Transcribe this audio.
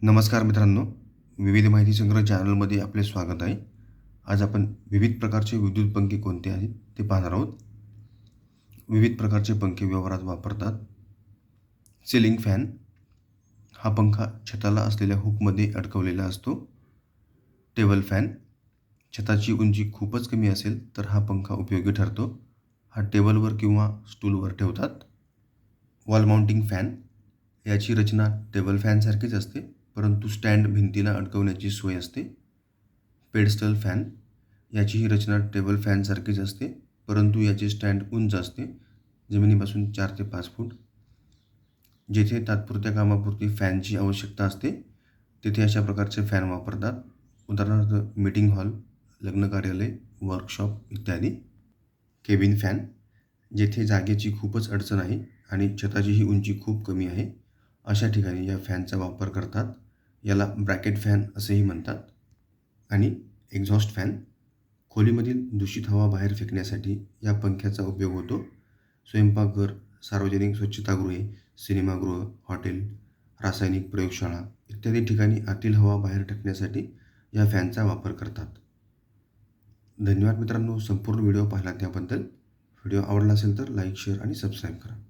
नमस्कार मित्रांनो, विविध माहिती संग्रह चॅनलमध्ये आपले स्वागत आहे. आज आपण विविध प्रकारचे विद्युत पंखे कोणते आहेत ते पाहणार आहोत. विविध प्रकारचे पंखे व्यवहारात वापरतात. सिलिंग फॅन हा पंखा छताला असलेल्या हुकमध्ये अडकवलेला असतो. टेबल फॅन छताची उंची खूपच कमी असेल तर हा पंखा उपयोगी ठरतो. हा टेबलवर किंवा स्टूलवर ठेवतात. वॉल माउंटिंग फॅन याची रचना टेबल फॅनसारखीच असते, परंतु स्टँड भिंतीला अडकवण्याची सोय असते. पेडस्टल फॅन याचीही रचना टेबल फॅनसारखीच असते, परंतु याचे स्टँड उंच असते, जमिनीपासून 4 ते 5 फूट. जेथे तात्पुरत्या कामापुरती फॅनची आवश्यकता असते तेथे अशा प्रकारचे फॅन वापरतात. उदाहरणार्थ मीटिंग हॉल, लग्न कार्यालय, वर्कशॉप इत्यादी. केबिन फॅन जेथे जागेची खूपच अडचण आहे आणि छताचीही उंची खूप कमी आहे, अशा ठिकाणी या फॅनचा वापर करतात. याला ब्रॅकेट फॅन असेही म्हणतात. आणि एक्झॉस्ट फॅन खोलीमधील दूषित हवा बाहेर फेकण्यासाठी या पंख्याचा उपयोग होतो. स्वयंपाकघर, सार्वजनिक स्वच्छतागृहे, सिनेमागृह, हॉटेल, रासायनिक प्रयोगशाळा इत्यादी ठिकाणी आतील हवा बाहेर टाकण्यासाठी या फॅनचा वापर करतात. धन्यवाद मित्रांनो, संपूर्ण व्हिडिओ पाहिला त्याबद्दल. व्हिडिओ आवडला असेल तर लाईक, शेअर आणि सबस्क्राईब करा.